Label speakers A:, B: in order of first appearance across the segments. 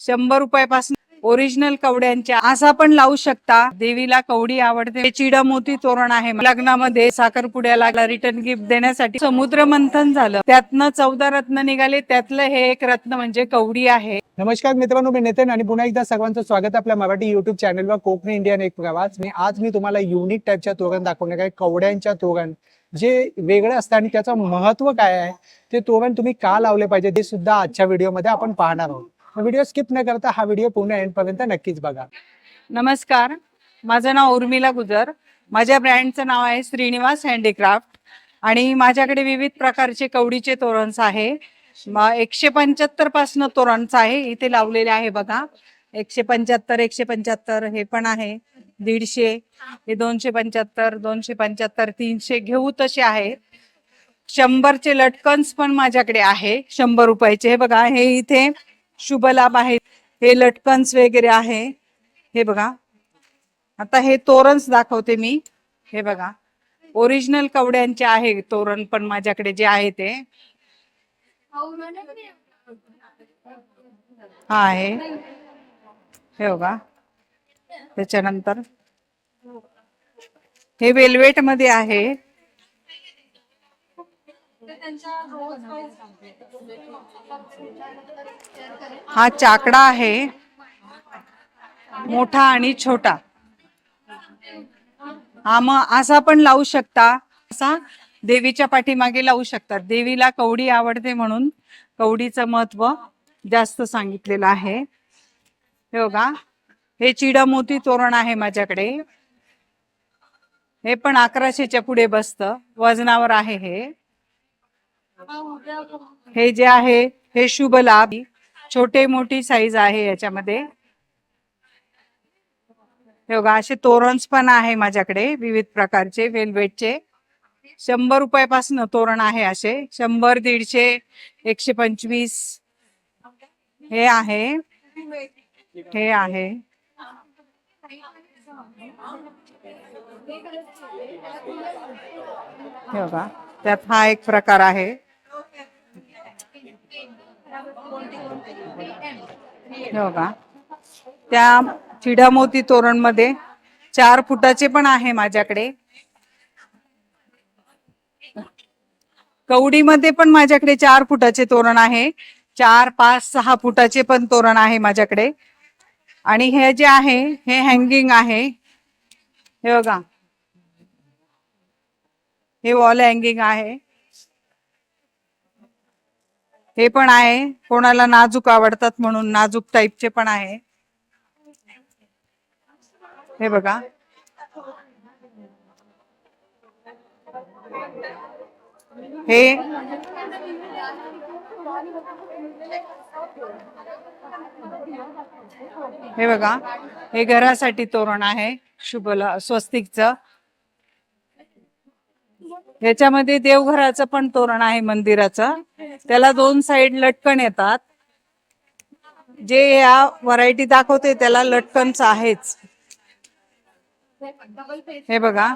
A: ₹100 original कवड्यांच्या असा पण लावू शकता। देवीला कवडी आवडते। चिडा मोती तोरण आहे। लग्नामध्ये साखरपुड्याला रिटर्न गिफ्ट देण्यासाठी समुद्र मंथन झालं, त्यातनं 14 रत्न निघाले, त्यातलं हे एक रत्न म्हणजे कवडी आहे।
B: नमस्कार मित्रांनो, मी नितीन आणि पुन्हा एकदा सर्वांचं स्वागत आपल्या मराठी युट्यूब चॅनलवर कोकणी इंडियन एक प्रवास। आज मी तुम्हाला युनिक टाईपच्या तोरण दाखवणार आहे, कवड्यांच्या तोरण जे वेगळे असतात आणि त्याचं महत्व काय आहे, ते तोरण तुम्ही का लावले पाहिजे ते सुद्धा आजच्या व्हिडिओमध्ये आपण पाहणार आहोत। व्हिडिओ स्किप न करता हा व्हिडिओ पूर्ण एंड पर्यंत नक्कीच बघा।
A: नमस्कार, माझं नाव उर्मिला गुजर। माझ्या ब्रँडचं नाव आहे श्रीनिवास हँडीक्राफ्ट आणि माझ्याकडे विविध प्रकारचे कवडीचे तोरणस आहे। 175 पासून तोरणच आहे इथे लावलेले आहे बघा। 175 175 हे पण आहे, 150, हे 275 275 300 घेऊ तसे आहे। 100चे लटकन्स पण माझ्याकडे आहे, ₹100 हे बघा। हे इथे शुभ लाभ आहे, हे लटकन्स वगैरे आहे, हे बघा। आता हे तोरणस दाखवते मी, हे बघा ओरिजिनल कवड्यांचे आहे तोरण पण माझ्याकडे जे आहे ते हा आहे, हे बघा। त्याच्यानंतर हे वेल्वेट मध्ये आहे, हा चाकडा आहे, मोठा आणि छोटा। हा मग असा पण लावू शकता, असा देवीच्या पाठीमागे लावू शकतात। देवीला कवडी आवडते म्हणून कवडीचं महत्व जास्त सांगितलेलं आहे। हे बघा, हे चिडा मोती तोरण आहे माझ्याकडे। हे पण 1100च्या पुढे बसतं, वजनावर आहे हे। हे जे आहे हे शुभ लाभ, छोटे मोठी साईज आहे याच्यामध्ये। हे बघा, असे तोरणस पण आहे माझ्याकडे विविध प्रकारचे वेलवेटचे। ₹100 पासून तोरण आहे असे, 100 150 125 हे आहे, हे आहे। हे बघा, त्यात हा एक प्रकार आहे, हे बघा। त्या चिडा मोती तोरण मध्ये 4 फुटाचे पण आहे माझ्याकडे। कवडी मध्ये पण माझ्याकडे 4 फुटाचे तोरण आहे, 4 5 6 फुटाचे पण तोरण आहे माझ्याकडे। आणि हे जे आहे हे हँगिंग आहे, हे बघा, हे वॉल हँगिंग आहे। हे पण आहे, कोणाला नाजूक आवडतात म्हणून नाजूक टाईपचे पण आहे, हे बघा। हे बघा, हे घरासाठी तोरण आहे स्वस्तिकचं। याच्यामध्ये देवघराचं पण तोरण आहे मंदिराचं, त्याला 2 साइड लटकन येतात। जे या व्हरायटी दाखवते त्याला लटकनच आहेच, हे बघा।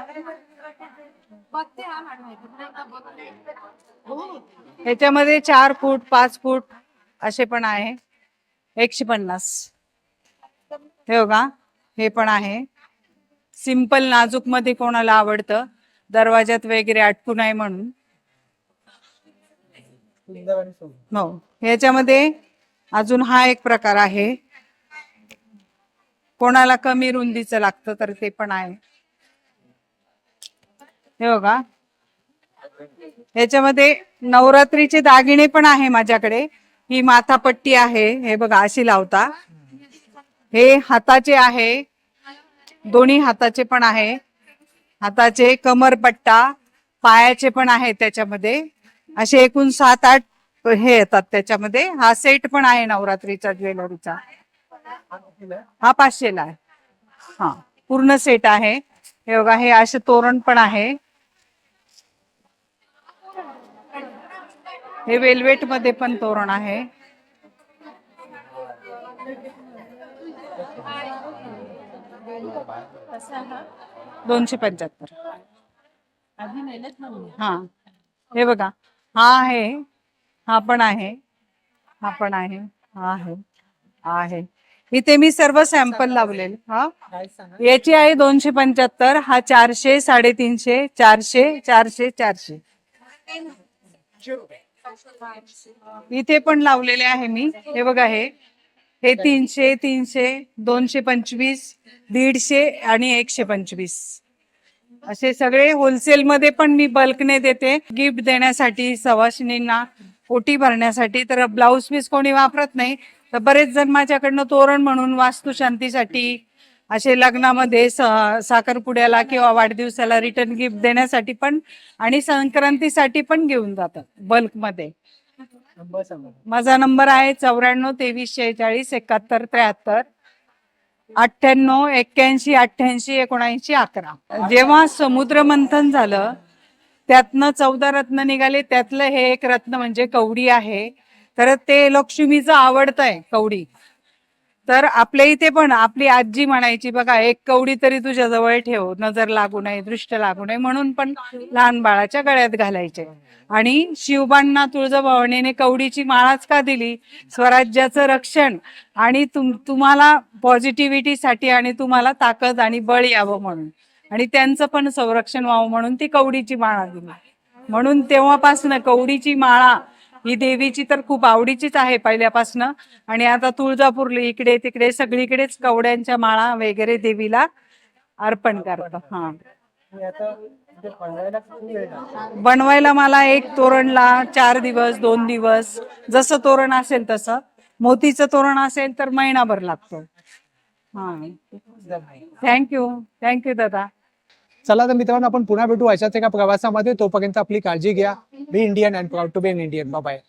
A: ह्याच्यामध्ये 4 फूट 5 फूट असे पण आहे, 150। हे बघा, हे पण आहे सिंपल नाजूक मध्ये, कोणाला आवडतं दरवाजात वगैरे अटकू नये म्हणून। हो, ह्याच्यामध्ये अजून हा एक प्रकार आहे, कोणाला कमी रुंदीचं लागतं तर ते पण आहे, हे बघा। ह्याच्यामध्ये नवरात्रीचे दागिने पण आहे माझ्याकडे। ही माथापट्टी आहे, हे बघा अशी लावता। हे हाताचे आहे, दोन्ही हाताचे पण आहे, हाताचे कमरपट्टा, पायाचे पण आहे त्याच्यामध्ये। असे एकूण 7-8 हे येतात त्याच्यामध्ये। हा सेट पण आहे नवरात्रीचा ज्वेलरीचा, हा 500ला आहे, हा पूर्ण सेट आहे। हे बघा, हे असे तोरण पण आहे, हे वेलवेट मध्ये पण तोरण आहे। $275। हा, हे बघा, हा आहे, हा पण आहे, हा पण आहे, हा आहे, आहे. इथे मी सर्व सॅम्पल लावलेले. हा, याची आहे 275, हा 400, 350, 400, 400, 400. इथे पण लावलेले आहे मी. हे बघा, हे 300, 300, 225, 150 आणि 125. असे सगळे होलसेल मध्ये पण मी बल्कने देते, गिफ्ट देण्यासाठी, सवाशिनींना ओटी भरण्यासाठी. तर ब्लाऊज पीस कोणी वापरत नाही, तर बरेच जण माझ्याकडनं तोरण म्हणून वास्तुशांतीसाठी, असे लग्नामध्ये, साखरपुड्याला किंवा वाढदिवसाला रिटर्न गिफ्ट देण्यासाठी पण आणि संक्रांतीसाठी पण घेऊन जातात बल्कमध्ये. माझा नंबर आहे 94 23 46 71 73, 98 81 88 79 11. जेव्हा समुद्र मंथन झालं, त्यातनं 14 रत्न निघाले. त्यातलं हे एक रत्न म्हणजे कवडी आहे. तर ते लक्ष्मीचं आवडतं आहे कवडी. तर आपल्या इथे पण आपली आजी म्हणायची बघा, एक कवडी तरी तुझ्या जवळ ठेव, नजर लागू नये, दृष्ट लागू नये, म्हणून पण लहान बाळाच्या गळ्यात घालायचे. आणि शिवबांना तुळजाभवानीने कवडीची माळाच का दिली? स्वराज्याचं रक्षण आणि तुम्हाला पॉझिटिव्हिटीसाठी आणि तुम्हाला ताकद आणि बळ यावं म्हणून, आणि त्यांचं पण संरक्षण व्हावं म्हणून ती कवडीची माळा दिली. म्हणून तेव्हापासून कवडीची माळा ही देवीची तर खूप आवडीचीच आहे पहिल्यापासून. आणि आता तुळजापूर इकडे तिकडे सगळीकडेच कवड्यांच्या माळा वगैरे देवीला अर्पण करतात. हा, बनवायला मला एक तोरणला 4 दिवस 2 दिवस, जसं तोरण असेल तसं. मोतीचं तोरण असेल तर महिनाभर लागतो. हा, थँक्यू दादा.
B: चला तर मित्रांनो, आपण पुन्हा भेटू अशाच एका प्रवासामध्ये. तोपर्यंत आपली काळजी घ्या. Be Indian and proud to be an Indian. Bye bye.